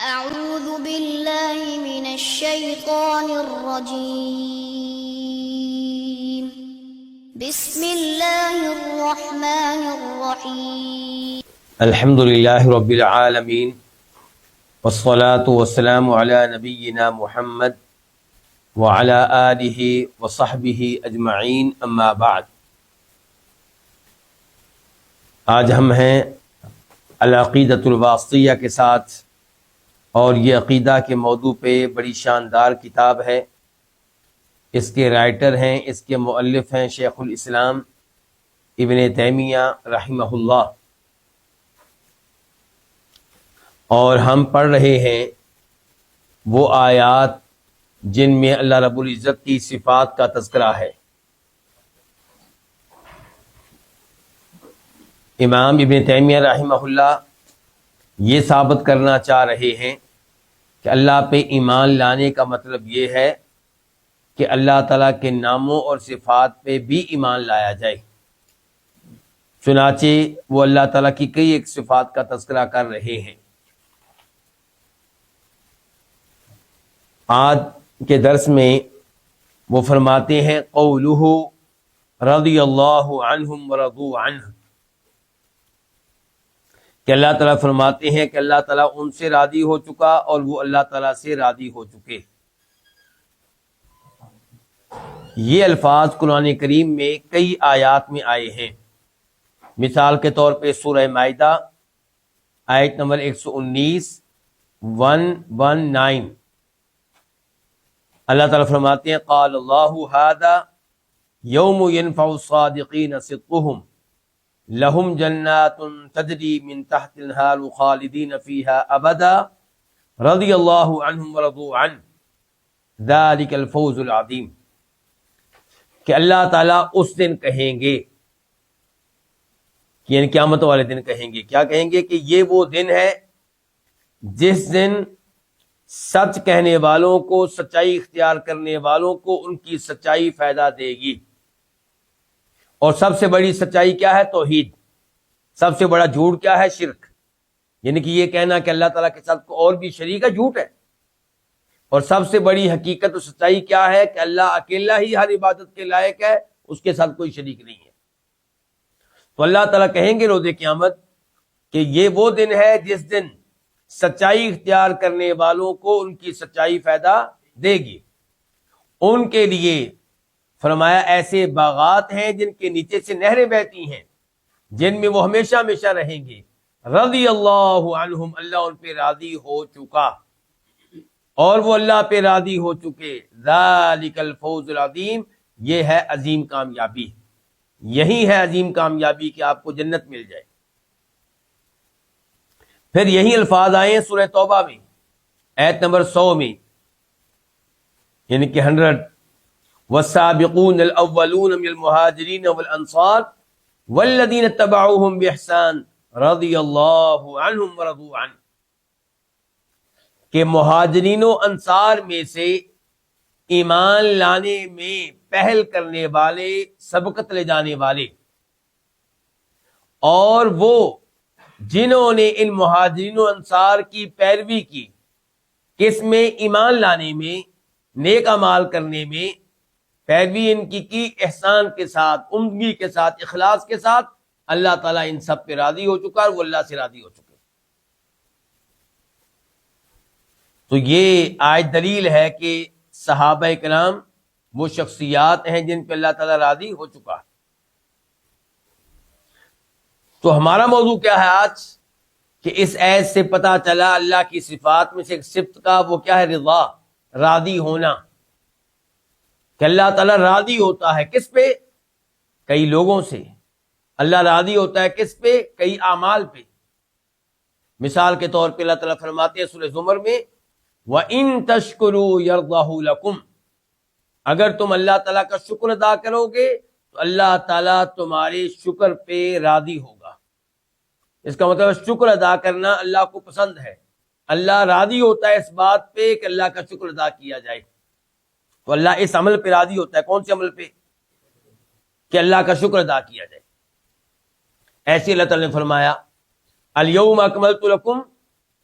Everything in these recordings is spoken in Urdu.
أعوذ بالله من الشيطان الرجيم بسم الله الرحمن الرحيم الحمد للہ رب العالمین والصلاة والسلام علی نبینا محمد وعلی آلہ وصحبہ اجمعین اما بعد۔ آج ہم ہیں العقیدۃ الواسطیہ کے ساتھ، اور یہ عقیدہ کے موضوع پہ بڑی شاندار کتاب ہے۔ اس کے رائٹر ہیں، اس کے مؤلف ہیں شیخ الاسلام ابن تیمیہ رحمہ اللہ، اور ہم پڑھ رہے ہیں وہ آیات جن میں اللہ رب العزت کی صفات کا تذکرہ ہے۔ امام ابن تیمیہ رحمہ اللہ یہ ثابت کرنا چاہ رہے ہیں کہ اللہ پہ ایمان لانے کا مطلب یہ ہے کہ اللہ تعالیٰ کے ناموں اور صفات پہ بھی ایمان لایا جائے۔ چنانچہ وہ اللہ تعالیٰ کی کئی ایک صفات کا تذکرہ کر رہے ہیں۔ آج کے درس میں وہ فرماتے ہیں قولہ رضی اللہ عنہم ورضوا عنہ، کہ اللہ تعالیٰ فرماتے ہیں کہ اللہ تعالیٰ ان سے راضی ہو چکا اور وہ اللہ تعالیٰ سے راضی ہو چکے۔ یہ الفاظ قرآن کریم میں کئی آیات میں آئے ہیں۔ مثال کے طور پہ سورہ مائدہ آیت نمبر 119 119 اللہ تعالیٰ فرماتے ہیں قال اللہ ھذا یوم ینفع الصادقین صدقہم لہم جنات تجری من تحت الانہار خالدین فیہا ابدا رضی اللہ عنہم ورضوا عنہ ذلک الفوز العظیم، کہ اللہ تعالیٰ اس دن کہیں گے، یعنی قیامت والے دن کہیں گے، کیا کہیں گے؟ کہ یہ وہ دن ہے جس دن سچ کہنے والوں کو، سچائی اختیار کرنے والوں کو ان کی سچائی فائدہ دے گی۔ اور سب سے بڑی سچائی کیا ہے؟ توحید۔ سب سے بڑا جھوٹ کیا ہے؟ شرک، یعنی کہ یہ کہنا کہ اللہ تعالیٰ کے ساتھ اور بھی شریک ہے، جھوٹ ہے۔ اور سب سے بڑی حقیقت و سچائی کیا ہے؟ کہ اللہ اکیلا ہی ہر عبادت کے لائق ہے، اس کے ساتھ کوئی شریک نہیں ہے۔ تو اللہ تعالیٰ کہیں گے روز قیامت کہ یہ وہ دن ہے جس دن سچائی اختیار کرنے والوں کو ان کی سچائی فائدہ دے گی۔ ان کے لیے فرمایا ایسے باغات ہیں جن کے نیچے سے نہریں بہتی ہیں، جن میں وہ ہمیشہ ہمیشہ رہیں گے۔ رضی اللہ عنہم، اللہ ان پہ راضی ہو چکا اور وہ اللہ پہ راضی ہو چکے۔ ذالک الفوز العظیم، یہ ہے عظیم کامیابی، یہی ہے عظیم کامیابی کہ آپ کو جنت مل جائے۔ پھر یہی الفاظ آئے ہیں سورہ توبہ میں آیت نمبر 100 میں، یعنی کہ 100، والسابقون الاولون من المہاجرین والانصار والذین اتبعوہم باحسان رضی اللہ عنہم ورضوا عنہ، کہ مہاجرین و انصار میں سے ایمان لانے میں پہل کرنے والے، سبقت لے جانے والے، اور وہ جنہوں نے ان مہاجرین و انصار کی پیروی کی، کس میں؟ ایمان لانے میں، نیک اعمال کرنے میں، پیروی ان کی احسان کے ساتھ، عمدگی کے ساتھ، اخلاص کے ساتھ، اللہ تعالیٰ ان سب پہ راضی ہو چکا اور وہ اللہ سے راضی ہو چکے۔ تو یہ آیت دلیل ہے کہ صحابہ کرام وہ شخصیات ہیں جن پہ اللہ تعالیٰ راضی ہو چکا۔ تو ہمارا موضوع کیا ہے آج؟ کہ اس آیت سے پتہ چلا اللہ کی صفات میں سے ایک صفت کا وہ کیا ہے؟ رضا، راضی ہونا، کہ اللہ تعالیٰ راضی ہوتا ہے کس پہ؟ کئی لوگوں سے۔ اللہ راضی ہوتا ہے کس پہ؟ کئی اعمال پہ۔ مثال کے طور پہ اللہ تعالیٰ فرماتے ہیں سورہ زمر میں وَإِن تَشْكُرُوا يَرْضَهُ لَكُمْ، اگر تم اللہ تعالیٰ کا شکر ادا کرو گے تو اللہ تعالیٰ تمہارے شکر پہ راضی ہوگا۔ اس کا مطلب شکر ادا کرنا اللہ کو پسند ہے، اللہ راضی ہوتا ہے اس بات پہ کہ اللہ کا شکر ادا کیا جائے۔ تو اللہ اس عمل پہ راضی ہوتا ہے، کون سے عمل پہ؟ کہ اللہ کا شکر ادا کیا جائے۔ ایسے اللہ تعالیٰ نے فرمایا الیوم اکملت لکم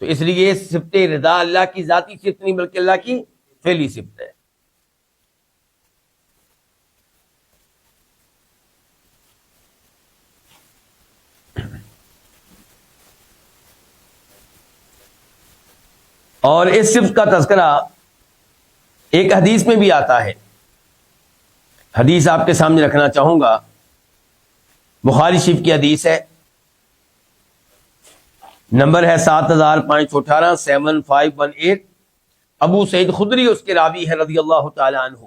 تو اس لیے صفت رضا اللہ کی ذاتی صفت نہیں بلکہ اللہ کی فعلی صفت ہے. اور اس صفت کا تذکرہ ایک حدیث میں بھی آتا ہے. حدیث آپ کے سامنے رکھنا چاہوں گا. بخاری شریف کی حدیث ہے, نمبر ہے 7518 7518. ابو سعید خدری اس کے راوی ہے رضی اللہ تعالی عنہ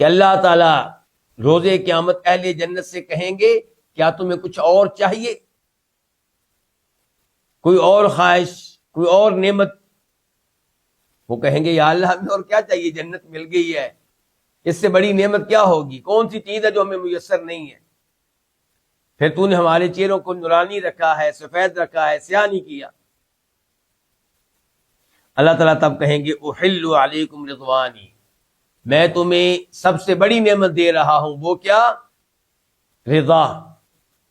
کہ اللہ تعالی روز قیامت اہل جنت سے کہیں گے کیا تمہیں کچھ اور چاہیے, کوئی اور خواہش, کوئی اور نعمت؟ وہ کہیں گے یا اللہ ہمیں اور کیا چاہیے, جنت مل گئی ہے, اس سے بڑی نعمت کیا ہوگی, کون سی چیز ہے جو ہمیں میسر نہیں ہے؟ پھر تو نے ہمارے چہروں کو نورانی رکھا ہے, سفید رکھا ہے, سیاہ نہیں کیا. اللہ تعالیٰ تب کہیں گے احل علیکم رضوانی, میں تمہیں سب سے بڑی نعمت دے رہا ہوں, وہ کیا؟ رضا.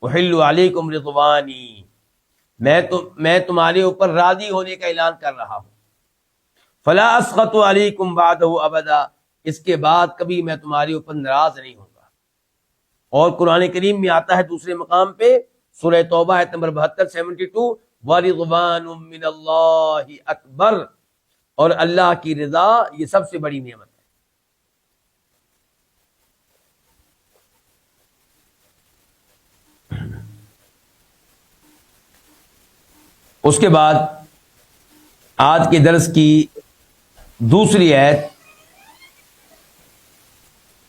احل علیکم رضوانی, میں تمہارے اوپر راضی ہونے کا اعلان کر رہا ہوں. فلا اسخط علیکم بعدہ ابدا, اس کے بعد کبھی میں تمہارے اوپر ناراض نہیں ہوں گا. اور قرآن کریم میں آتا ہے دوسرے مقام پہ, سورہ توبہ آیت نمبر 72 72, وَرِضْوَانٌ مِّنَ اللَّهِ اکبر, اور اللہ کی رضا یہ سب سے بڑی نعمت ہے. اس کے بعد آج کے درس کی دوسری آیت,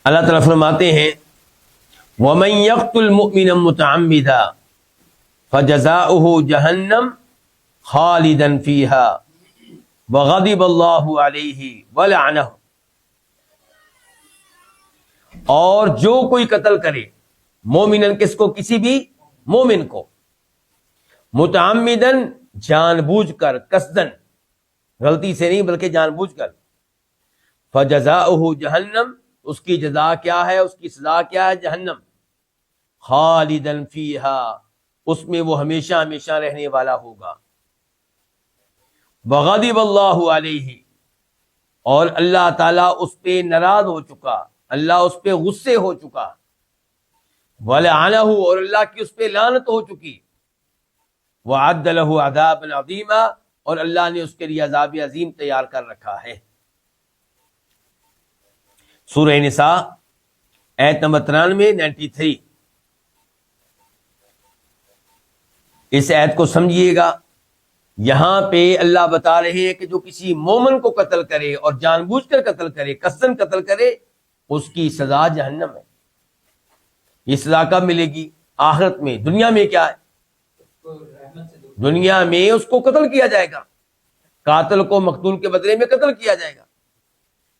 اللہ تعالیٰ فرماتے ہیں وَمَن يَقْتُلْ مُؤْمِنًا مُتَعَمِّدًا فَجَزَاؤُهُ جَهَنَّمُ خَالِدًا فِيهَا وَغَضِبَ اللَّهُ عَلَيْهِ وَلَعَنَهُ. اور جو کوئی قتل کرے مومنن, کس کو؟ کسی بھی مومن کو, متعمدن جان بوجھ کر, قصدن غلطی سے نہیں بلکہ جان بوجھ کر, فَجَزَاؤُهُ جَهَنَّمُ, اس کی جزا کیا ہے, اس کی سزا کیا ہے؟ جہنم. خالدن فیہا, اس میں وہ ہمیشہ ہمیشہ رہنے والا ہوگا. وغضب اللہ علیہ, اور اللہ تعالیٰ اس پہ ناراض ہو چکا, اللہ اس پہ غصے ہو چکا. ولعنہ, اور اللہ کی اس پہ لعنت ہو چکی. وعد لہ عذابا عظیما, اور اللہ نے اس کے لیے عذاب عظیم تیار کر رکھا ہے. سورہ نساء آیت نمبر 93 93. اس آیت کو سمجھیے گا. یہاں پہ اللہ بتا رہے ہیں کہ جو کسی مومن کو قتل کرے اور جان بوجھ کر قتل کرے, قصدن قتل کرے, اس کی سزا جہنم ہے. یہ سزا کب ملے گی؟ آخرت میں. دنیا میں کیا ہے؟ دنیا میں اس کو قتل کیا جائے گا, قاتل کو مقتول کے بدلے میں قتل کیا جائے گا,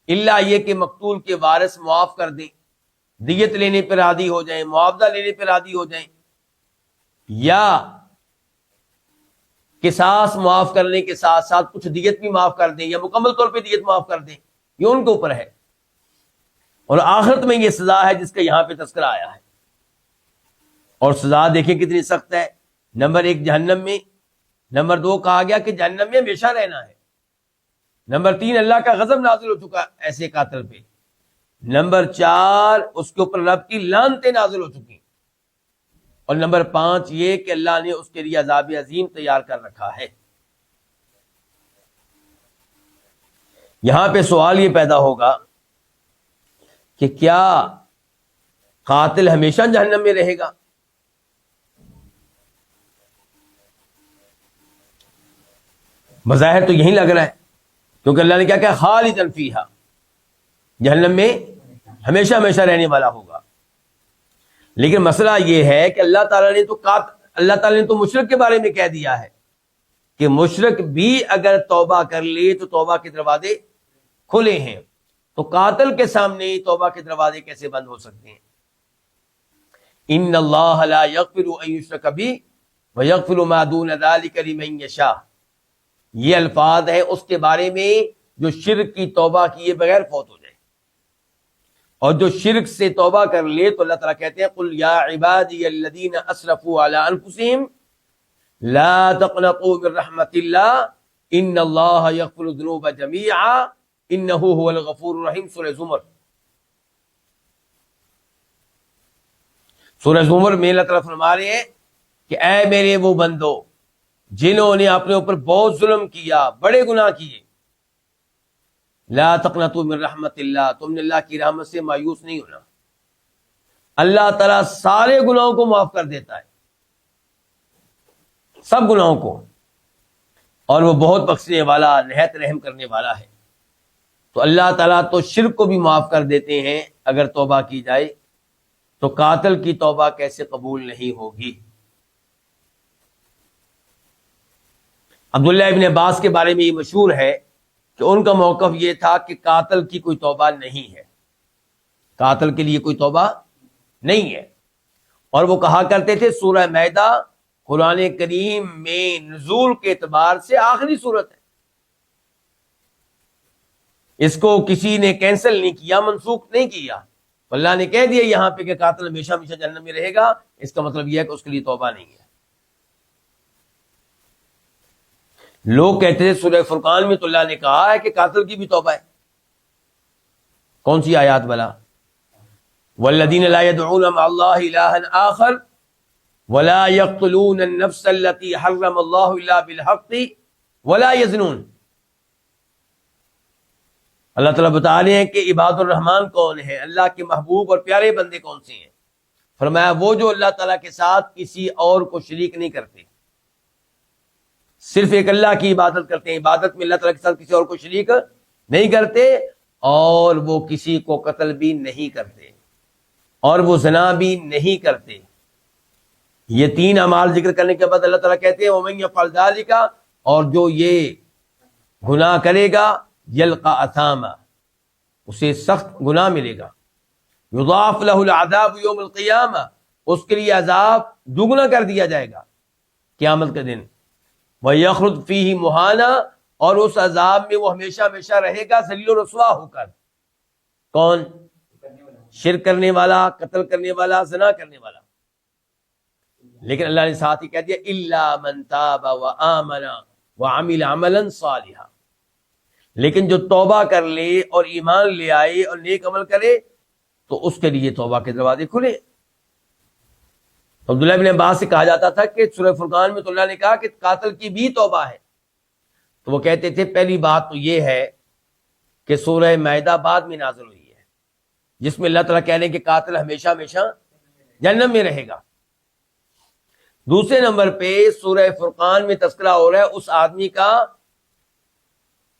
الا یہ کہ مقتول کے وارث معاف کر دیں, دیت لینے پر راضی ہو جائیں, معاوضہ لینے پر راضی ہو جائیں, یا قصاص معاف کرنے کے ساتھ ساتھ کچھ دیت بھی معاف کر دیں, یا مکمل طور پہ دیت معاف کر دیں. یہ ان کے اوپر ہے. اور آخرت میں یہ سزا ہے جس کا یہاں پہ تذکرہ آیا ہے. اور سزا دیکھیں کتنی سخت ہے. نمبر 1 جہنم میں, نمبر 2 کہا گیا کہ جہنم میں ہمیشہ رہنا ہے. نمبر 3 اللہ کا غضب نازل ہو چکا ایسے قاتل پہ. نمبر 4 اس کے اوپر رب کی لعنتیں نازل ہو چکی. اور نمبر 5 یہ کہ اللہ نے اس کے لیے عذاب عظیم تیار کر رکھا ہے. یہاں پہ سوال یہ پیدا ہوگا کہ کیا قاتل ہمیشہ جہنم میں رہے گا؟ بظاہر تو یہی لگ رہا ہے, کیونکہ اللہ نے کیا کہا؟ خالدن فیہا, جہنم میں ہمیشہ ہمیشہ رہنے والا ہوگا. لیکن مسئلہ یہ ہے کہ اللہ تعالیٰ نے تو مشرک کے بارے میں کہہ دیا ہے کہ مشرک بھی اگر توبہ کر لے تو توبہ کے دروازے کھلے ہیں, تو قاتل کے سامنے توبہ کے دروازے کیسے بند ہو سکتے ہیں؟ ان اللہ لا یغفر ان یشرک بہ ویغفر ما دون ذلک لمن یشاء. یہ الفاظ ہیں اس کے بارے میں جو شرک کی توبہ کیے بغیر فوت ہو جائے, اور جو شرک سے توبہ کر لے تو اللہ تعالیٰ کہتے ہیں قل یا عبادی الذین اسرفوا علی انفسہم لا تقنطوا من رحمت اللہ ان اللہ یغفر الذنوب جميعا انہ هو الغفور الرحیم. سورہ زمر. سورہ زمر میں اللہ تعالیٰ فرما رہے ہیں کہ اے میرے وہ بندو جنہوں نے اپنے اوپر بہت ظلم کیا، بڑے گناہ کیے، لا تقنطوا من رحمت اللہ، تم نے اللہ کی رحمت سے مایوس نہیں ہونا. اللہ تعالیٰ سارے گناہوں کو معاف کر دیتا ہے، سب گناہوں کو، اور وہ بہت بخشنے والا، نہایت رحم کرنے والا ہے. تو اللہ تعالیٰ تو شرک کو بھی معاف کر دیتے ہیں اگر توبہ کی جائے، تو قاتل کی توبہ کیسے قبول نہیں ہوگی؟ عبداللہ ابن عباس کے بارے میں یہ مشہور ہے کہ ان کا موقف یہ تھا کہ قاتل کی کوئی توبہ نہیں ہے، قاتل کے لیے کوئی توبہ نہیں ہے. اور وہ کہا کرتے تھے سورہ مائدہ قرآن کریم میں نزول کے اعتبار سے آخری صورت ہے، اس کو کسی نے کینسل نہیں کیا، منسوخ نہیں کیا. اللہ نے کہہ دیا یہاں پہ کہ قاتل ہمیشہ ہمیشہ جہنم میں رہے گا، اس کا مطلب یہ ہے کہ اس کے لیے توبہ نہیں ہے. لوگ کہتے تھے سورہ فرقان میں تو اللہ نے کہا ہے کہ قاتل کی بھی توبہ ہے. کون سی آیات بلا؟ والذین لا يدعون مع اللہ الہا آخر ولا يقتلون النفس التي حرم اللہ الا بالحق ولا يزنون. اللہ تعالیٰ بتا رہے ہیں کہ عباد الرحمن کون ہے، اللہ کے محبوب اور پیارے بندے کون سے ہیں. فرمایا وہ جو اللہ تعالیٰ کے ساتھ کسی اور کو شریک نہیں کرتے، صرف ایک اللہ کی عبادت کرتے ہیں، عبادت میں اللہ تعالیٰ کے ساتھ کسی اور کو شریک نہیں کرتے، اور وہ کسی کو قتل بھی نہیں کرتے، اور وہ زنا بھی نہیں کرتے. یہ تین اعمال ذکر کرنے کے بعد اللہ تعالیٰ کہتے ہیں وَمَن يَفْعَلْ ذَلِكَ، اور جو یہ گناہ کرے گا یلقا اثاما، اسے سخت گناہ ملے گا. یضاعف له العذاب یوم القیامہ، اس کے لیے عذاب دوگنا کر دیا جائے گا قیامت کے دن. وَيَخْلُدْ فِيهِ مُهَانًا، اور اس عذاب میں وہ ہمیشہ ہمیشہ رہے گا ذلیل و رسوا ہو کر. کون؟ شرک کرنے والا، قتل کرنے والا، زنا کرنے والا. لیکن اللہ نے ساتھ ہی کہہ دیا الا من تاب وآمن وعمل عملا صالحا، لیکن جو توبہ کر لے اور ایمان لے آئے اور نیک عمل کرے تو اس کے لیے توبہ کے دروازے کھلے. عبداللہ ابن عباس سے کہا جاتا تھا کہ سورہ فرقان میں تو اللہ نے کہا کہ قاتل کی بھی توبہ ہے، تو وہ کہتے تھے پہلی بات تو یہ ہے کہ سورہ مائدہ بعد میں نازل ہوئی ہے، جس میں اللہ تعالیٰ کہہ رہے ہیں کہ قاتل ہمیشہ ہمیشہ جہنم میں رہے گا. دوسرے نمبر پہ سورہ فرقان میں تذکرہ ہو رہا ہے اس آدمی کا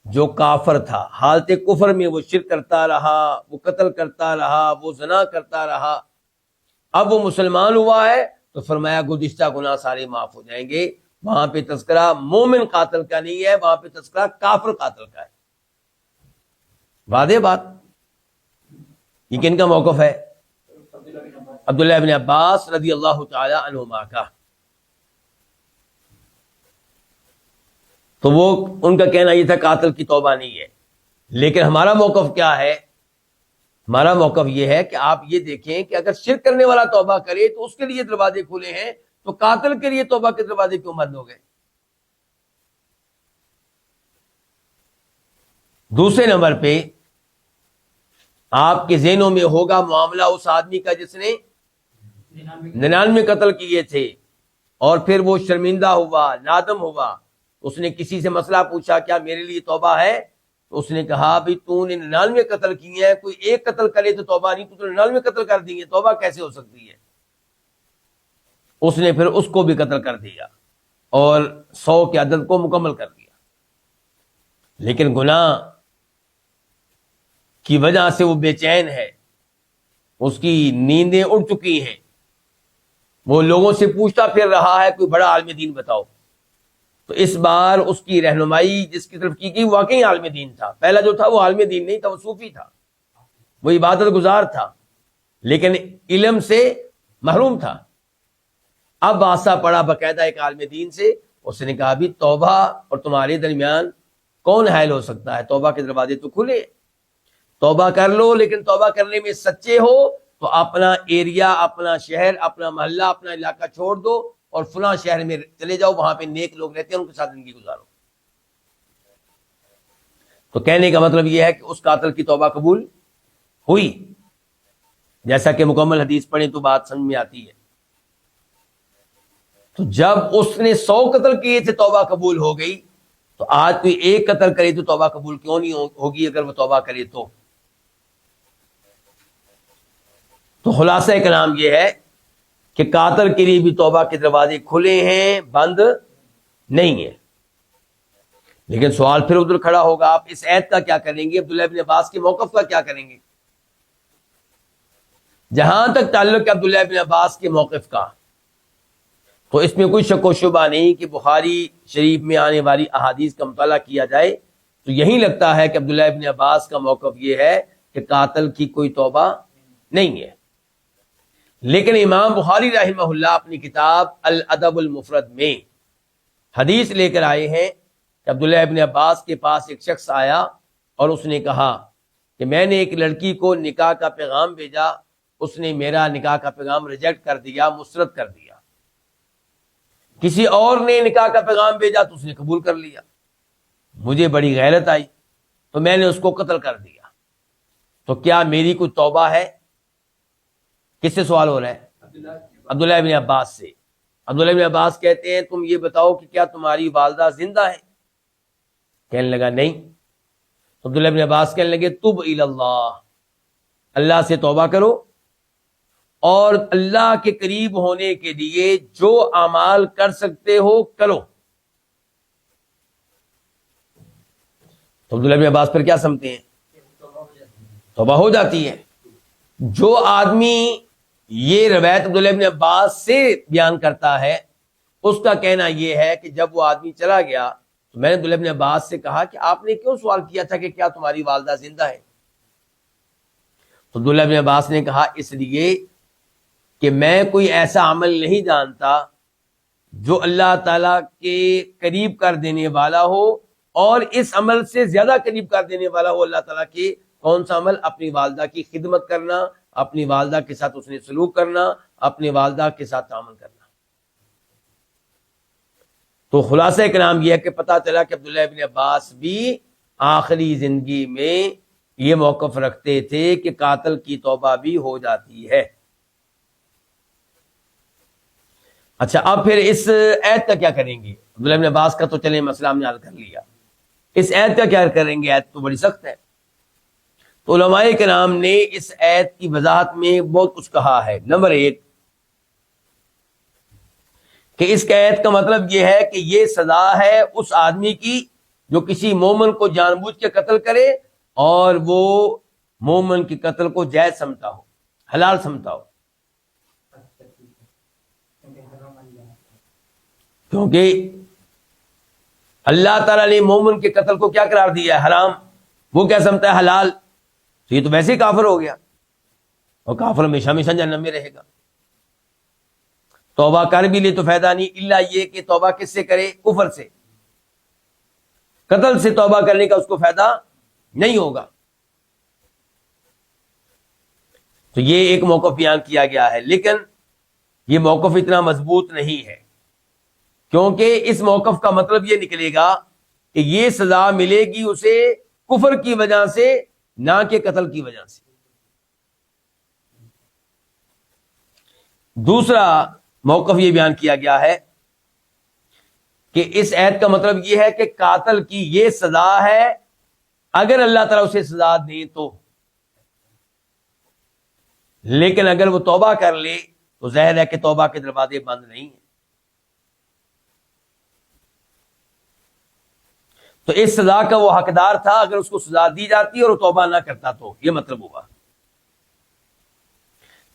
جو کافر تھا، حالت کفر میں وہ شرک کرتا رہا، وہ قتل کرتا رہا، وہ زنا کرتا رہا. اب وہ مسلمان ہوا ہے تو فرمایا گزشتہ گناہ سارے معاف ہو جائیں گے. وہاں پہ تذکرہ مومن قاتل کا نہیں ہے، وہاں پہ تذکرہ کافر قاتل کا ہے. واضح بات. یہ کن کا موقف ہے؟ عبداللہ ابن عباس رضی اللہ تعالی عنہما کا. تو وہ ان کا کہنا یہ تھا قاتل کی توبہ نہیں ہے. لیکن ہمارا موقف کیا ہے؟ ہمارا موقف یہ ہے کہ آپ یہ دیکھیں کہ اگر شرک کرنے والا توبہ کرے تو اس کے لیے دروازے کھلے ہیں، تو قاتل کے لیے توبہ کے دروازے کیوں بند ہو گئے؟ دوسرے نمبر پہ آپ کے ذہنوں میں ہوگا معاملہ اس آدمی کا جس نے 99 قتل کیے تھے اور پھر وہ شرمندہ ہوا، نادم ہوا. اس نے کسی سے مسئلہ پوچھا کیا میرے لیے توبہ ہے؟ تو اس نے کہا بھی تو نے 99 قتل کیے ہیں، کوئی ایک قتل کرے تو توبہ نہیں، تو 99 قتل کر دیے، توبہ کیسے ہو سکتی ہے؟ اس نے پھر اس کو بھی قتل کر دیا اور 100 کے عدد کو مکمل کر دیا. لیکن گناہ کی وجہ سے وہ بے چین ہے، اس کی نیندیں اڑ چکی ہیں، وہ لوگوں سے پوچھتا پھر رہا ہے کوئی بڑا عالم دین بتاؤ. تو اس بار اس کی رہنمائی جس کی طرف کی گئی واقعی عالم دین تھا. پہلا جو تھا وہ عالم دین نہیں تھا، وہ صوفی تھا، وہ عبادت گزار تھا، لیکن علم سے محروم تھا. اب واسطہ پڑا باقاعدہ ایک عالم دین سے. اس نے کہا بھی توبہ اور تمہارے درمیان کون حائل ہو سکتا ہے؟ توبہ کے دروازے تو کھلے، توبہ کر لو، لیکن توبہ کرنے میں سچے ہو تو اپنا ایریا، اپنا شہر، اپنا محلہ، اپنا علاقہ چھوڑ دو اور فلاں شہر میں چلے جاؤ، وہاں پہ نیک لوگ رہتے ہیں، ان کے ساتھ زندگی گزارو۔ تو کہنے کا مطلب یہ ہے کہ اس قاتل کی توبہ قبول ہوئی، جیسا کہ مکمل حدیث پڑھیں تو بات سمجھ میں آتی ہے۔ تو جب اس نے 100 قتل کیے تھے توبہ قبول ہو گئی، تو آج کوئی ایک قتل کرے تو توبہ قبول کیوں نہیں ہوگی اگر وہ توبہ کرے تو خلاصہ کلام یہ ہے کہ قاتل کے لیے بھی توبہ کے دروازے کھلے ہیں، بند نہیں ہیں۔ لیکن سوال پھر ادھر کھڑا ہوگا، آپ اس آیت کا کیا کریں گے؟ عبداللہ ابن عباس کے موقف کا کیا کریں گے؟ جہاں تک تعلق ہے عبداللہ ابن عباس کے موقف کا، تو اس میں کوئی شک و شبہ نہیں کہ بخاری شریف میں آنے والی احادیث کا مطالعہ کیا جائے تو یہی لگتا ہے کہ عبداللہ ابن عباس کا موقف یہ ہے کہ قاتل کی کوئی توبہ نہیں ہے۔ لیکن امام بخاری رحمہ اللہ اپنی کتاب الادب المفرد میں حدیث لے کر آئے ہیں کہ عبداللہ ابن عباس کے پاس ایک شخص آیا اور اس نے کہا کہ میں نے ایک لڑکی کو نکاح کا پیغام بھیجا، اس نے میرا نکاح کا پیغام ریجیکٹ کر دیا، مسترد کر دیا۔ کسی اور نے نکاح کا پیغام بھیجا تو اس نے قبول کر لیا۔ مجھے بڑی غیرت آئی تو میں نے اس کو قتل کر دیا۔ تو کیا میری کوئی توبہ ہے؟ کس سے سوال ہو رہا ہے؟ عبداللہ ابن عباس سے۔ عبداللہ ابن عباس کہتے ہیں تم یہ بتاؤ کہ کیا تمہاری والدہ زندہ ہے؟ کہنے لگا نہیں۔ تو عبداللہ ابن عباس کہنے لگے تب الی اللہ، اللہ سے توبہ کرو اور اللہ کے قریب ہونے کے لیے جو اعمال کر سکتے ہو کرو۔ تو عبداللہ ابن عباس پر کیا سمجھتے ہیں؟ توبہ ہو جاتی ہے۔ جو آدمی یہ روایت عبداللہ ابن عباس سے بیان کرتا ہے، اس کا کہنا یہ ہے کہ جب وہ آدمی چلا گیا تو میں نے عبداللہ ابن عباس سے کہا کہ آپ نے کیوں سوال کیا تھا کہ کیا تمہاری والدہ زندہ ہے؟ تو عبداللہ ابن عباس نے کہا اس لیے کہ میں کوئی ایسا عمل نہیں جانتا جو اللہ تعالی کے قریب کر دینے والا ہو، اور اس عمل سے زیادہ قریب کر دینے والا ہو اللہ تعالیٰ کے۔ کون سا عمل؟ اپنی والدہ کی خدمت کرنا، اپنی والدہ کے ساتھ اس نے سلوک کرنا، اپنی والدہ کے ساتھ تعامل کرنا۔ تو خلاصہ کلام یہ ہے کہ پتہ چلا کہ عبداللہ ابن عباس بھی آخری زندگی میں یہ موقف رکھتے تھے کہ قاتل کی توبہ بھی ہو جاتی ہے۔ اچھا، اب پھر اس آیت کا کیا کریں گے؟ عبداللہ ابن عباس کا تو چلیں مسئلہ ہم نے حل کر لیا، اس آیت کا کیا کریں گے؟ آیت تو بڑی سخت ہے۔ تو علماء کرام نے اس آیت کی وضاحت میں بہت کچھ کہا ہے۔ نمبر 1 کہ اس آیت کا مطلب یہ ہے کہ یہ سزا ہے اس آدمی کی جو کسی مومن کو جان بوجھ کے قتل کرے اور وہ مومن کے قتل کو جائز سمجھتا ہو، حلال سمجھتا ہو، کیونکہ اللہ تعالیٰ نے مومن کے قتل کو کیا قرار دیا ہے؟ حرام۔ وہ کیا سمجھتا ہے؟ حلال۔ تو یہ تو ویسے ہی کافر ہو گیا، اور کافر ہمیشہ ہمیشہ جہنم میں رہے گا۔ توبہ کر بھی لے تو فائدہ نہیں، الا یہ کہ توبہ کس سے کرے؟ کفر سے۔ قتل سے توبہ کرنے کا اس کو فائدہ نہیں ہوگا۔ تو یہ ایک موقف بیان کیا گیا ہے، لیکن یہ موقف اتنا مضبوط نہیں ہے، کیونکہ اس موقف کا مطلب یہ نکلے گا کہ یہ سزا ملے گی اسے کفر کی وجہ سے، نہ کہ قتل کی وجہ سے۔ دوسرا موقف یہ بیان کیا گیا ہے کہ اس آیت کا مطلب یہ ہے کہ قاتل کی یہ سزا ہے اگر اللہ تعالیٰ اسے سزا دے تو، لیکن اگر وہ توبہ کر لے تو ظاہر ہے کہ توبہ کے دروازے بند نہیں ہیں۔ تو اس سزا کا وہ حقدار تھا اگر اس کو سزا دی جاتی اور وہ توبہ نہ کرتا تو، یہ مطلب ہوا۔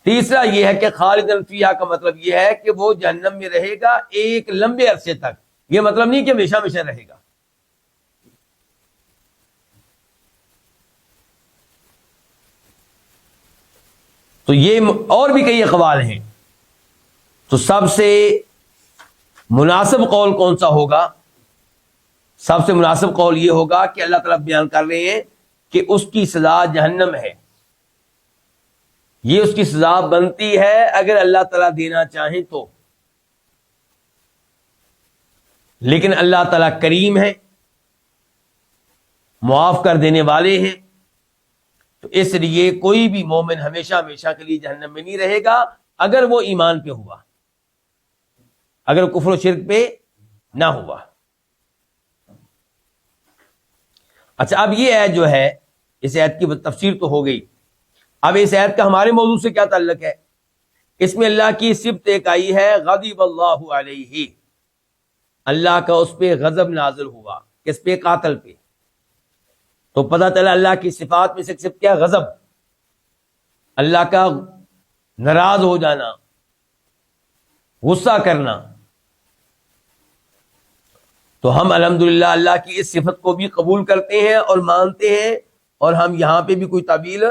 تیسرا یہ ہے کہ خالداً فیہا کا مطلب یہ ہے کہ وہ جہنم میں رہے گا ایک لمبے عرصے تک، یہ مطلب نہیں کہ ہمیشہ ہمیشہ رہے گا۔ تو یہ اور بھی کئی اقوال ہیں، تو سب سے مناسب قول کون سا ہوگا؟ سب سے مناسب قول یہ ہوگا کہ اللہ تعالیٰ بیان کر رہے ہیں کہ اس کی سزا جہنم ہے، یہ اس کی سزا بنتی ہے اگر اللہ تعالیٰ دینا چاہیں تو۔ لیکن اللہ تعالیٰ کریم ہے، معاف کر دینے والے ہیں، تو اس لیے کوئی بھی مومن ہمیشہ ہمیشہ کے لیے جہنم میں نہیں رہے گا اگر وہ ایمان پہ ہوا، اگر کفر و شرک پہ نہ ہوا۔ اچھا، اب یہ آیت جو ہے، اس آیت کی تفسیر تو ہو گئی، اب اس آیت کا ہمارے موضوع سے کیا تعلق ہے؟ اس میں اللہ کی صفت ایک آئی ہے، غضب اللہ علیہ، اللہ کا اس پہ غضب نازل ہوا، کس پہ؟ قاتل پہ۔ تو پتہ چلا اللہ کی صفات میں سے صفت کیا؟ غضب، اللہ کا ناراض ہو جانا، غصہ کرنا۔ تو ہم الحمدللہ اللہ کی اس صفت کو بھی قبول کرتے ہیں اور مانتے ہیں، اور ہم یہاں پہ بھی کوئی تعویل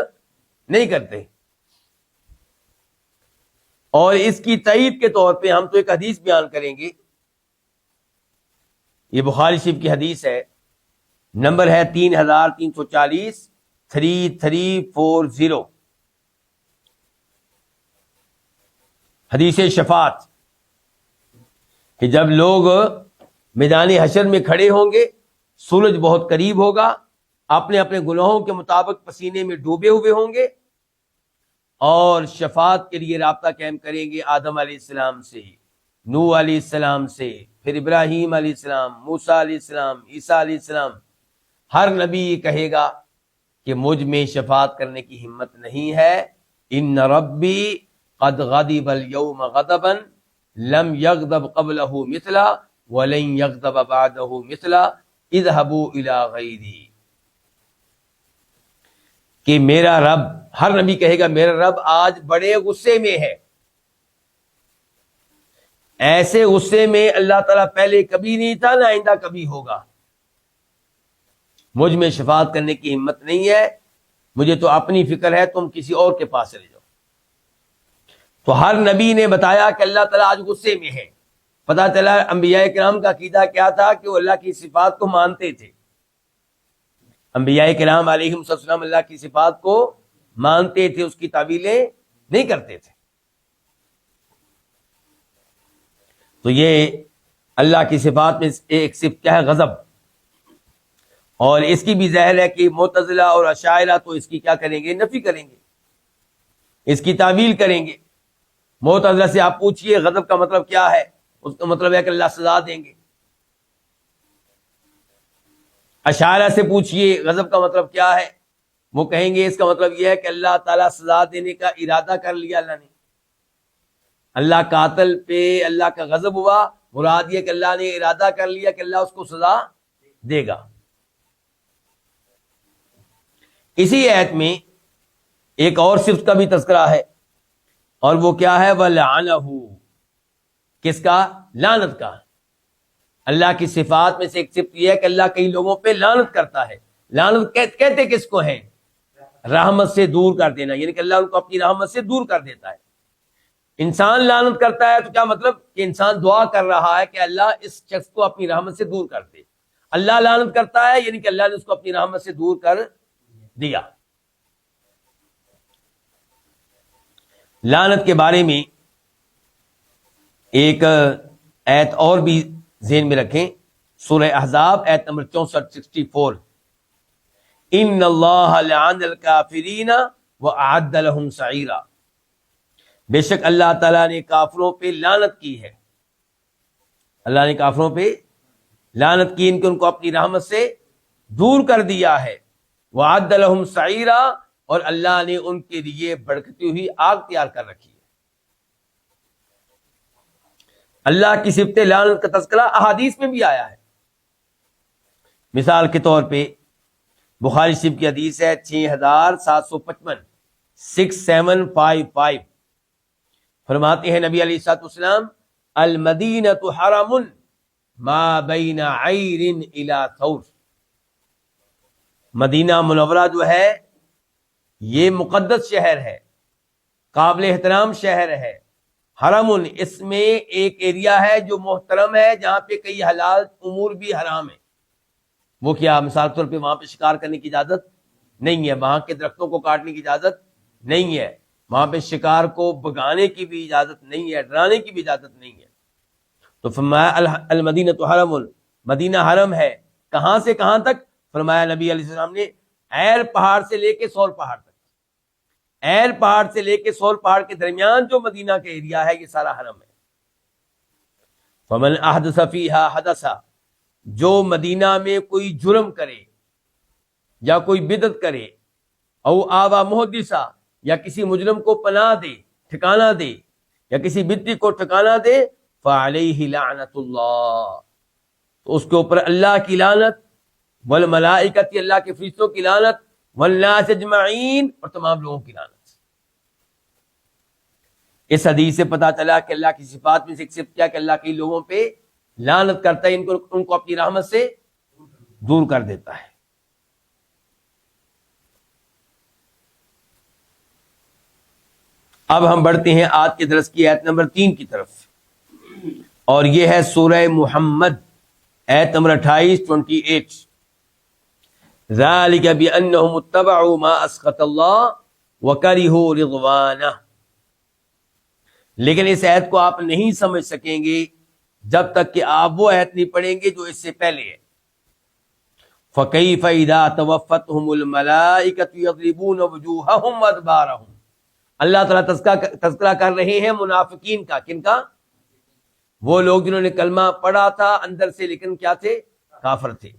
نہیں کرتے۔ اور اس کی تائید کے طور پہ ہم تو ایک حدیث بیان کریں گے، یہ بخاری شریف کی حدیث ہے، نمبر ہے 3340، 3340، حدیث شفاعت، کہ جب لوگ میدان حشر میں کھڑے ہوں گے، سورج بہت قریب ہوگا، اپنے اپنے گناہوں کے مطابق پسینے میں ڈوبے ہوئے ہوں گے، اور شفاعت کے لیے رابطہ قائم کریں گے آدم علیہ السلام سے، نوح علیہ السلام سے، پھر ابراہیم علیہ السلام، موسیٰ علیہ السلام، عیسیٰ علیہ السلام۔ ہر نبی یہ کہے گا کہ مجھ میں شفاعت کرنے کی ہمت نہیں ہے، ان ربی قد غضب اليوم غضبا لم یغضب قبلہ مثلا ولن یغضب بعدہ مثلا اذهبوا الى غیری، کہ میرا رب، ہر نبی کہے گا میرا رب آج بڑے غصے میں ہے، ایسے غصے میں اللہ تعالیٰ پہلے کبھی نہیں تھا، نہ آئندہ کبھی ہوگا، مجھ میں شفاعت کرنے کی ہمت نہیں ہے، مجھے تو اپنی فکر ہے، تم کسی اور کے پاس چلے جاؤ۔ تو ہر نبی نے بتایا کہ اللہ تعالیٰ آج غصے میں ہے۔ پتہ چلا انبیاء کرام کا عقیدہ کیا تھا کہ وہ اللہ کی صفات کو مانتے تھے، انبیاء کرام علیہم السلام اللہ کی صفات کو مانتے تھے، اس کی تعویلیں نہیں کرتے تھے۔ تو یہ اللہ کی صفات میں ایک صفت کیا ہے؟ غضب۔ اور اس کی بھی ظاہر ہے کہ معتزلہ اور اشاعرہ تو اس کی کیا کریں گے؟ نفی کریں گے، اس کی تعویل کریں گے۔ معتزلہ سے آپ پوچھئے غضب کا مطلب کیا ہے، اس کا مطلب ہے کہ اللہ سزا دیں گے۔ اشاعرہ سے پوچھئے غضب کا مطلب کیا ہے، وہ کہیں گے اس کا مطلب یہ ہے کہ اللہ تعالیٰ سزا دینے کا ارادہ کر لیا اللہ نے، اللہ قاتل پہ اللہ کا غضب ہوا، مراد یہ کہ اللہ نے ارادہ کر لیا کہ اللہ اس کو سزا دے گا۔ اسی آیت میں ایک اور صفت کا بھی تذکرہ ہے، اور وہ کیا ہے؟ وَلَعَنَهُ، کس کا؟ لعنت کا۔ اللہ کی صفات میں سے ایک صفت یہ ہے کہ اللہ کئی لوگوں پہ لعنت کرتا ہے۔ لعنت کہتے کس کو ہیں؟ رحمت سے دور کر دینا، یعنی کہ اللہ ان کو اپنی رحمت سے دور کر دیتا ہے۔ انسان لعنت کرتا ہے تو کیا مطلب؟ کہ انسان دعا کر رہا ہے کہ اللہ اس شخص کو اپنی رحمت سے دور کر دے۔ اللہ لعنت کرتا ہے یعنی کہ اللہ نے اس کو اپنی رحمت سے دور کر دیا۔ لعنت کے بارے میں ایک آیت اور بھی ذہن میں رکھیں، سورہ احزاب آیت نمبر 64، ان اللہ لعن الکافرین واعد لهم سعیرا، بے شک اللہ تعالیٰ نے کافروں پہ لعنت کی ہے، اللہ نے کافروں پہ لعنت کی، ان کو اپنی رحمت سے دور کر دیا ہے، واعد لهم سعیرا، اور اللہ نے ان کے لیے بھڑکتی ہوئی آگ تیار کر رکھی ہے۔ اللہ کی صفت لعنت کا تذکرہ احادیث میں بھی آیا ہے۔ مثال کے طور پہ بخاری شریف کی حدیث ہے 6755، 6755، فرماتے ہیں نبی علیہ الصلوۃ والسلام، المدینۃ حرم ما بین عیر الی ثور، مدینہ منورہ جو ہے یہ مقدس شہر ہے، قابل احترام شہر ہے، حرم، اس میں ایک ایریا ہے جو محترم ہے، جہاں پہ کئی حلال امور بھی حرام ہیں۔ وہ کیا؟ مثال کے طور پہ وہاں پہ شکار کرنے کی اجازت نہیں ہے، وہاں کے درختوں کو کاٹنے کی اجازت نہیں ہے، وہاں پہ شکار کو بگانے کی بھی اجازت نہیں ہے، ڈرانے کی بھی اجازت نہیں ہے۔ تو فرمایا المدینۃ حرم، مدینہ حرم ہے، کہاں سے کہاں تک؟ فرمایا نبی علیہ السلام نے ایر پہاڑ سے لے کے سور پہاڑ تک، ایر پہاڑ سے لے کے سور پہاڑ کے درمیان جو مدینہ کا ایریا ہے یہ سارا حرم ہے۔ فمن احدث فیہا حدثا، جو مدینہ میں کوئی جرم کرے یا کوئی بدعت کرے، او آوا محدثا، یا کسی مجرم کو پناہ دے، ٹھکانہ دے، یا کسی بدعتی کو ٹھکانہ دے، فعلیہ لعنت اللہ، تو اس کے اوپر اللہ کی لعنت، والملائکۃ، اللہ کے فرشتوں کی لعنت، والناس اجمعین، اور تمام لوگوں کی لعنت۔ اس حدیث سے پتا چلا کہ اللہ کی صفات میں سے ایک صفت کیا کہ اللہ کئی لوگوں پہ لعنت کرتا ہے، ان کو اپنی رحمت سے دور کر دیتا ہے۔ اب ہم بڑھتے ہیں آج کے درس کی آیت نمبر 3 کی طرف، اور یہ ہے سورہ محمد آیت نمبر 28 ذالک بانہم اتبعوا ما اسخط اللہ وکرہوا رضوانہ۔ لیکن اس آیت کو آپ نہیں سمجھ سکیں گے جب تک کہ آپ وہ آیت نہیں پڑھیں گے جو اس سے پہلے ہے۔ فَكَيْفَ إِذَا تَوَفَّتْهُمُ الْمَلَائِكَةُ يَضْرِبُونَ وُجُوهَهُمْ وَأَدْبَارَهُم۔ اللہ تعالیٰ تذکرہ کر رہے ہیں منافقین کا، کن کا؟ وہ لوگ جنہوں نے کلمہ پڑھا تھا اندر سے لیکن کیا تھے؟ کافر تھے۔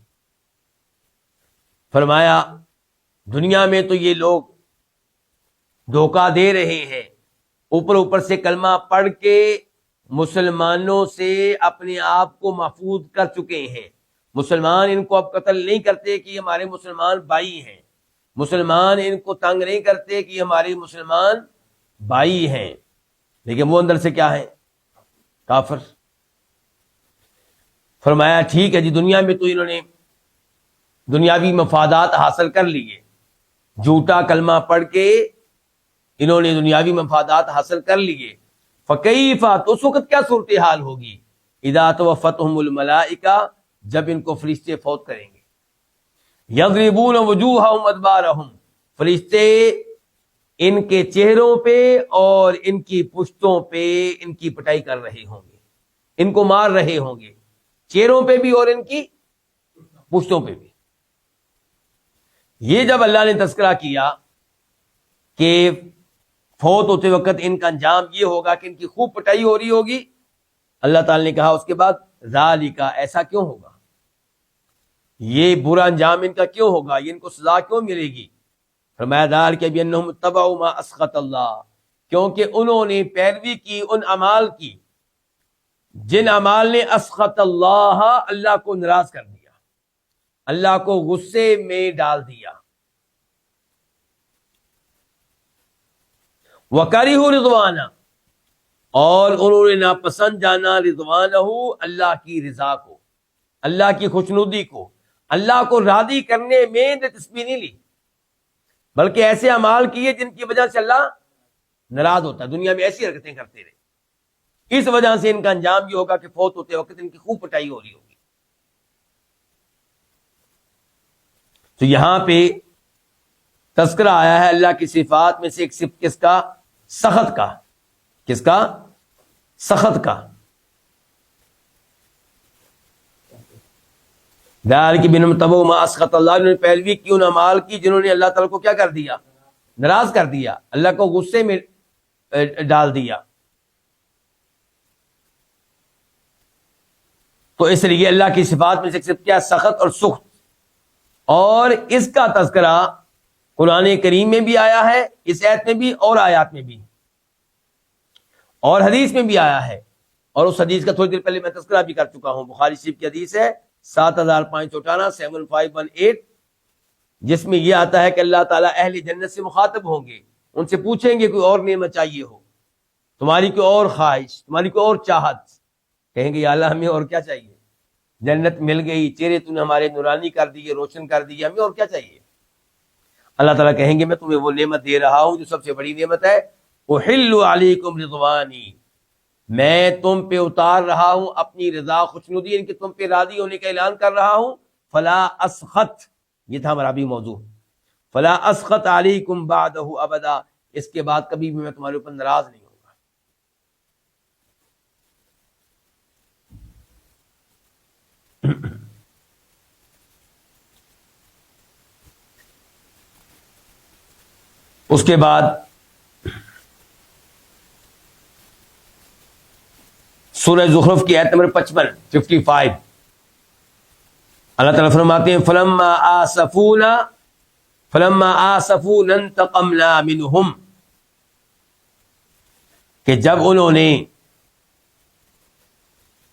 فرمایا دنیا میں تو یہ لوگ دھوکہ دے رہے ہیں، اوپر سے کلمہ پڑھ کے مسلمانوں سے اپنے آپ کو محفوظ کر چکے ہیں۔ مسلمان ان کو اب قتل نہیں کرتے کہ یہ ہمارے مسلمان بھائی ہیں، مسلمان ان کو تنگ نہیں کرتے کہ یہ ہمارے مسلمان بھائی ہیں، لیکن وہ اندر سے کیا ہیں؟ کافر۔ فرمایا ٹھیک ہے جی، دنیا میں تو انہوں نے دنیاوی مفادات حاصل کر لیے، جھوٹا کلمہ پڑھ کے انہوں نے دنیاوی مفادات حاصل کر لیے۔ فکیف، تو اس وقت کیا صورتحال ہوگی؟ اذا توفتہم الملائکہ، جب ان کو فرشتے فوت کریں گے۔ یضربون وجوہہم ادبارہم، فرشتے ان کے چہروں پہ اور ان کی پشتوں پہ ان کی پٹائی کر رہے ہوں گے، ان کو مار رہے ہوں گے، چہروں پہ بھی اور ان کی پشتوں پہ بھی۔ یہ جب اللہ نے تذکرہ کیا کہ فوت ہوتے وقت ان کا انجام یہ ہوگا کہ ان کی خوب پٹائی ہو رہی ہوگی، اللہ تعالی نے کہا اس کے بعد ذالک، ایسا کیوں ہوگا؟ یہ برا انجام ان کا کیوں ہوگا؟ یہ ان کو سزا کیوں ملے گی؟ فرمایا ذالک بانہم اتبعوا ما اسخط اللہ، کیونکہ انہوں نے پیروی کی ان اعمال کی جن اعمال نے اسخط اللہ، اللہ کو ناراض کر دیا، اللہ کو غصے میں ڈال دیا۔ وَكَرِهُ رِضْوَانَهُ، اور انہوں نے ناپسند جانا رضوانہ، اللہ کی رضا کو، اللہ کی خوشنودی کو، اللہ کو راضی کرنے میں دلچسپی نہیں لی، بلکہ ایسے اعمال کیے جن کی وجہ سے اللہ ناراض ہوتا ہے، دنیا میں ایسی حرکتیں کرتے رہے۔ اس وجہ سے ان کا انجام یہ ہوگا کہ فوت ہوتے وقت ان کی خوب پٹائی ہو رہی ہوگی۔ تو یہاں پہ تذکرہ آیا ہے اللہ کی صفات میں سے ایک صفت کس کا؟ سخط کا۔ کس کا؟ سخط کا۔ ذالک بانہم اتبعوا ما اسخط اللہ، انہوں نے پیروی کی ان اعمال کی جنہوں نے اللہ تعالیٰ کو کیا کر دیا؟ ناراض کر دیا، اللہ کو غصے میں ڈال دیا۔ تو اس لیے اللہ کی صفات میں سے ایک صفت کیا؟ سخت اور سخت، اور اس کا تذکرہ قرآن کریم میں بھی آیا ہے، اس آیت میں بھی اور آیات میں بھی، اور حدیث میں بھی آیا ہے، اور اس حدیث کا تھوڑی دیر پہلے میں تذکرہ بھی کر چکا ہوں۔ بخاری شریف کی حدیث ہے 7518 7518، جس میں یہ آتا ہے کہ اللہ تعالیٰ اہل جنت سے مخاطب ہوں گے، ان سے پوچھیں گے کوئی اور نعمت چاہیے ہو، تمہاری کوئی اور خواہش، تمہاری کوئی اور چاہت، کہیں گے یا اللہ ہمیں اور کیا چاہیے؟ جنت مل گئی، چہرے تو نے ہمارے نورانی کر دیے، روشن کر دیے، ہمیں اور کیا چاہیے؟ اللہ تعالیٰ کہیں گے میں تمہیں وہ نعمت دے رہا ہوں جو سب سے بڑی نعمت ہے، احل علیکم رضوانی، میں تم پہ اتار رہا ہوں اپنی رضا خوشنودی، ان کے تم پہ راضی ہونے کا اعلان کر رہا ہوں۔ فلا اسخط، یہ تھا ہمارا بھی موضوع، فلا اسخط علیکم بعدہ ابدا، اس کے بعد کبھی بھی میں تمہارے اوپر ناراض نہیں ہوں گا۔ اس کے بعد سورہ زخرف کی آیت نمبر 55 اللہ تعالیٰ فرماتے ہیں فلما آسفونا انتقمنا منہم، کہ جب انہوں نے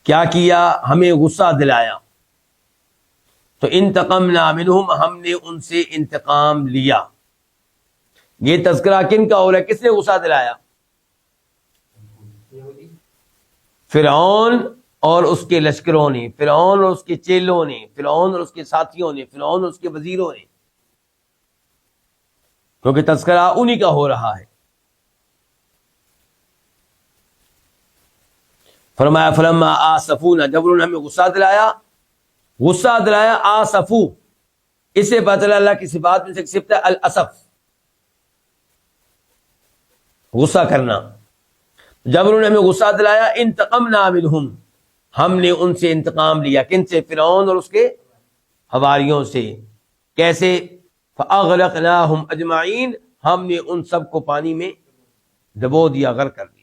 کیا کیا، ہمیں غصہ دلایا، تو انتقمنا منہم، ہم نے ان سے انتقام لیا۔ یہ تذکرہ کن کا ہو رہا ہے؟ کس نے غصہ دلایا؟ فرعون اور اس کے لشکروں نے، فرعون اور اس کے چیلوں نے، فرعون اور اس کے ساتھیوں نے، فرعون اور اس کے وزیروں نے، کیونکہ تذکرہ انہی کا ہو رہا ہے۔ فرمایا فلما آسفونا، جب انہوں نے ہمیں غصہ دلایا، آسفو، اس سے پتہ چلا اللہ کی صفات میں سے ایک صفت ہے الاسف، غصہ کرنا۔ جب انہوں نے ہمیں غصہ دلایا، انتقمنا منہم، ہم نے ان سے انتقام لیا۔ کن سے؟ فرعون اور اس کے حواریوں سے۔ کیسے؟ فاغرقناہم اجمعین، ہم نے ان سب کو پانی میں ڈبو دیا، غرق کر دیا۔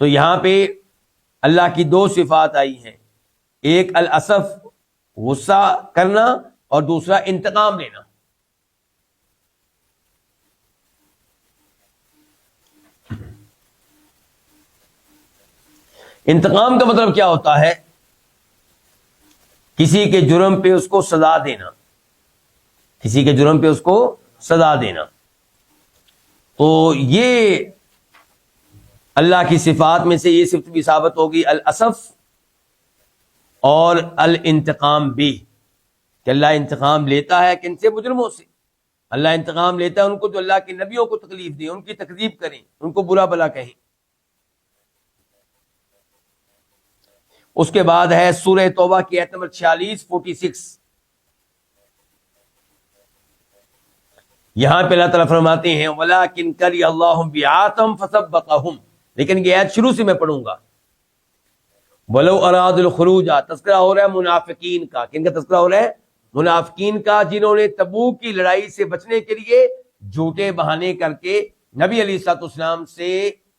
تو یہاں پہ اللہ کی دو صفات آئی ہیں، ایک الاسف، غصہ کرنا، اور دوسرا انتقام لینا۔ انتقام کا مطلب کیا ہوتا ہے؟ کسی کے جرم پہ اس کو سزا دینا، کسی کے جرم پہ اس کو سزا دینا۔ تو یہ اللہ کی صفات میں سے یہ صفت بھی ثابت ہوگی، الاسف اور الانتقام بھی، کہ اللہ انتقام لیتا ہے کن سے؟ مجرموں سے۔ اللہ انتقام لیتا ہے ان کو جو اللہ کے نبیوں کو تکلیف دیں، ان کی تکذیب کریں، ان کو برا بھلا کہیں۔ اس کے بعد ہے سورہ توبہ کی آیت نمبر 46 یہاں پہ اللہ تعالیٰ فرماتے ہیں وَلَٰكِنْ كَرِهَ اللَّهُ بِعَاثَهُمْ فَثَبَّطَهُمْ، لیکن یہ آیت شروع سے میں پڑھوں گا۔ وَلَوْ أَرَادُوا الْخُرُوجَ، تذکرہ ہو رہا ہے منافقین کا۔ کن کا تذکرہ ہو رہا ہے؟ منافقین کا، جنہوں نے تبوک کی لڑائی سے بچنے کے لیے جھوٹے بہانے کر کے نبی علیہ الصلوۃ والسلام سے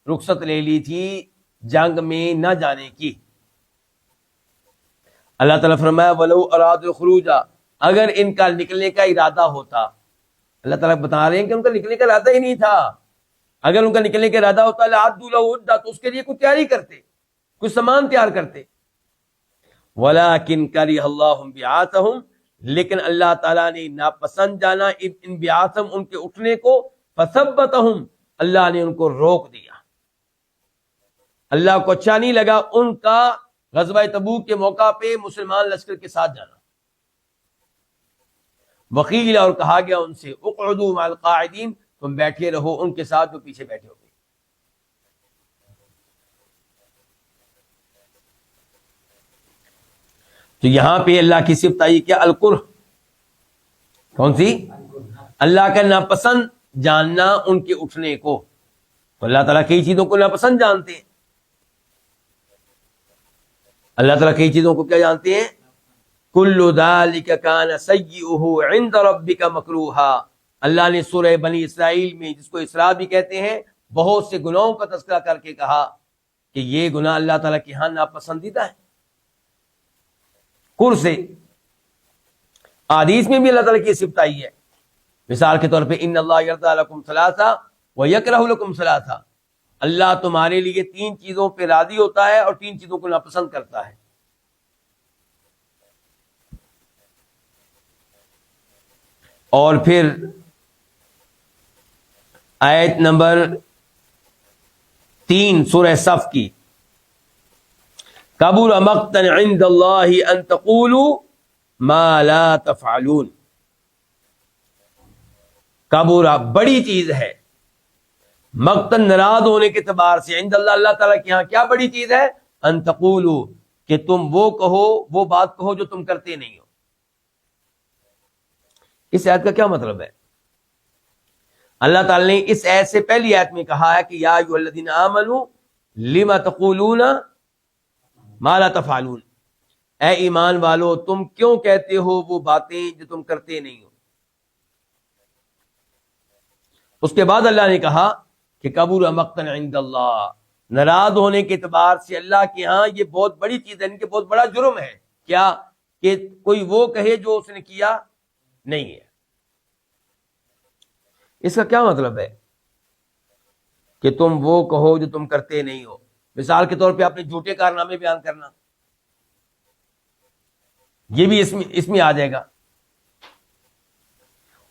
رخصت لے لی تھی جنگ میں نہ جانے کی۔ اللہ تعالیٰ فرمایا وَلَوْ أَرَادُوا الْخُرُوجَ، اگر ان کا نکلنے کا ارادہ ہوتا، اللہ تعالیٰ بتا رہے ہیں کہ ان کا نکلنے کا ارادہ ہی نہیں تھا۔ اگر ان کا نکلنے کا ارادہ ہوتا لَعَدُّوا لَهُ عُدَّةً، تو اس کے لیے کوئی تیاری کرتے، کوئی سامان تیار کرتے۔ وَلَٰكِنْ كَرِهَ اللَّهُ بِعَاثَهُمْ، لیکن اللہ تعالیٰ نے ناپسند جانا ان بیعثم، ان کے اٹھنے کو، فَثَبَّتَهُمْ، اللہ نے ان کو روک دیا۔ اللہ کو اچھا نہیں لگا ان کا غزوہ تبوک کے موقع پہ مسلمان لشکر کے ساتھ جانا۔ وقیل، اور کہا گیا ان سے اقعدوا مع القاعدین، تم بیٹھے رہو ان کے ساتھ جو پیچھے بیٹھے ہو گے۔ تو یہاں پہ اللہ کی صفت آئی کیا؟ الکرہ۔ کون سی؟ اللہ کا ناپسند جاننا ان کے اٹھنے کو۔ تو اللہ تعالیٰ کئی چیزوں کو ناپسند جانتے ہیں۔ اللہ تعالیٰ کئی چیزوں کو کیا جانتے ہیں؟ کل ذالک کان سیئہ عند ربک مکروہا۔ اللہ نے سورہ بنی اسرائیل میں، جس کو اسراء بھی کہتے ہیں، بہت سے گناہوں کا تذکرہ کر کے کہا کہ یہ گناہ اللہ تعالیٰ کے ہاں ناپسندیدہ ہے۔ کر سے حدیث میں بھی اللہ تعالیٰ کی صفت آئی ہے، مثال کے طور پہ ان اللہ یرضی لکم ثلاثہ ویکرہ لکم ثلاثہ، اللہ تمہارے لیے 3 چیزوں پہ راضی ہوتا ہے اور 3 چیزوں کو ناپسند کرتا ہے۔ اور پھر آیت نمبر 3 سورہ صف کی، کبر مقتا عند اللہ ان تقولوا ما لا تفعلون۔ کبر بڑی چیز ہے، مقتن ناراض ہونے کے اعتبار سے، عند اللہ اللہ تعالیٰ کے ہاں کیا بڑی چیز ہے؟ ان تقولوا، کہ تم وہ کہو، وہ بات کہو جو تم کرتے نہیں ہو۔ اس آیت کا کیا مطلب ہے؟ اللہ تعالیٰ نے اس آیت سے پہلی آیت میں کہا ہے کہ یا ایھا الذین آمنوا لم تقولون ما لا تفعلون، اے ایمان والو تم کیوں کہتے ہو وہ باتیں جو تم کرتے نہیں ہو۔ اس کے بعد اللہ نے کہا کہ کبر مقتا عند اللہ، ناراض ہونے کے اعتبار سے اللہ کے ہاں یہ بہت بڑی چیز ہے، ان کے بہت بڑا جرم ہے. کیا؟ کہ کوئی وہ کہے جو اس نے کیا نہیں ہے. اس کا کیا مطلب ہے کہ تم وہ کہو جو تم کرتے نہیں ہو؟ مثال کے طور پہ اپنے جھوٹے کارنامے بیان کرنا، یہ بھی اس میں آ جائے گا.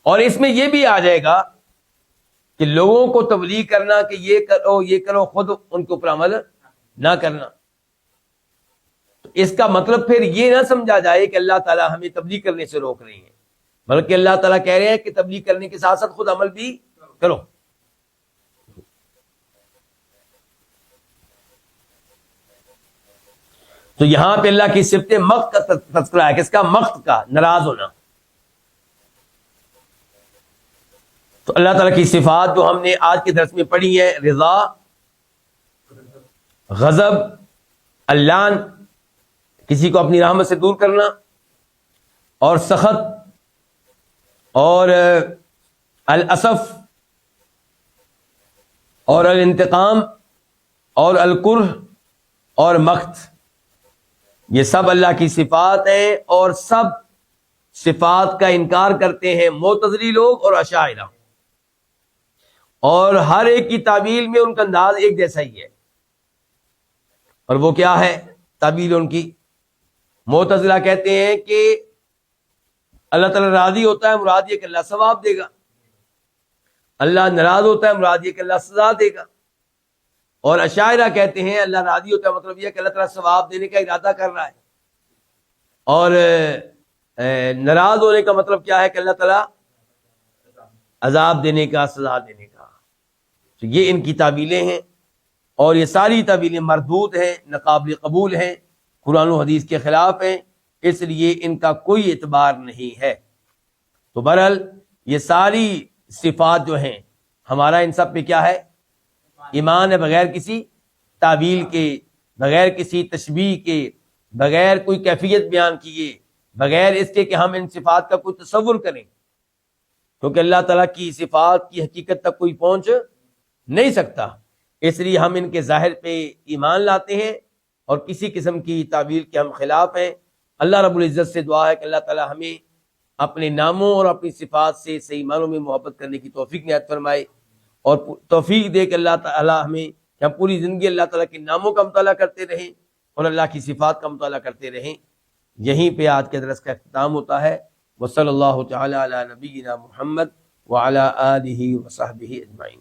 اور اس میں یہ بھی آ جائے گا کہ لوگوں کو تبلیغ کرنا کہ یہ کرو، خود ان کے اوپر عمل نہ کرنا. تو اس کا مطلب پھر یہ نہ سمجھا جائے کہ اللہ تعالیٰ ہمیں تبلیغ کرنے سے روک رہی ہیں، بلکہ اللہ تعالیٰ کہہ رہے ہیں کہ تبلیغ کرنے کے ساتھ ساتھ خود عمل بھی کرو. تو یہاں پہ اللہ کی صفت مقت کا تذکرہ ہے. کس کا؟ مقت کا، ناراض ہونا. تو اللہ تعالیٰ کی صفات جو ہم نے آج کے درس میں پڑھی ہے، رضا، غضب، اللعن، کسی کو اپنی رحمت سے دور کرنا، اور سخط، اور الاسف، اور الانتقام، اور الکرہ، اور مقت، یہ سب اللہ کی صفات ہیں. اور سب صفات کا انکار کرتے ہیں معتزلی لوگ اور اشاعرہ، اور ہر ایک کی تعبیل میں ان کا انداز ایک جیسا ہی ہے. اور وہ کیا ہے تعبیل ان کی؟ معتزلہ کہتے ہیں کہ اللہ تعالیٰ راضی ہوتا ہے، مراد یہ کہ اللہ ثواب دے گا. اللہ ناراض ہوتا ہے، مراد یہ کہ اللہ سزا دے گا. اور اشاعرہ کہتے ہیں اللہ راضی ہوتا ہے، مطلب یہ کہ اللہ تعالیٰ ثواب دینے کا ارادہ کر رہا ہے. اور ناراض ہونے کا مطلب کیا ہے کہ اللہ تعالیٰ عذاب دینے کا، سزا دینے کا. تو یہ ان کی تعبیلیں ہیں، اور یہ ساری تعبیلیں مردود ہیں، ناقابل قبول ہیں، قرآن و حدیث کے خلاف ہیں، اس لیے ان کا کوئی اعتبار نہیں ہے. تو بہرحال یہ ساری صفات جو ہیں ہمارا ان سب پہ کیا ہے؟ ایمان ہے، بغیر کسی تعویل کے، بغیر کسی تشبیہ کے، بغیر کوئی کیفیت بیان کیے، بغیر اس کے کہ ہم ان صفات کا کوئی تصور کریں، کیونکہ اللہ تعالیٰ کی صفات کی حقیقت تک کوئی پہنچ نہیں سکتا. اس لیے ہم ان کے ظاہر پہ ایمان لاتے ہیں اور کسی قسم کی تعویل کے ہم خلاف ہیں. اللہ رب العزت سے دعا ہے کہ اللہ تعالیٰ ہمیں اپنے ناموں اور اپنی صفات سے صحیح معنوں میں محبت کرنے کی توفیق عنایت فرمائے، اور توفیق دے کہ اللہ تعالیٰ ہمیں کہ ہم پوری زندگی اللہ تعالیٰ کے ناموں کا مطالعہ کرتے رہیں اور اللہ کی صفات کا مطالعہ کرتے رہیں. یہیں پہ آج کے درس کا اختتام ہوتا ہے. وصلی اللہ تعالی علی نبینا محمد وعلی آلہ وصحبہ اجمعین.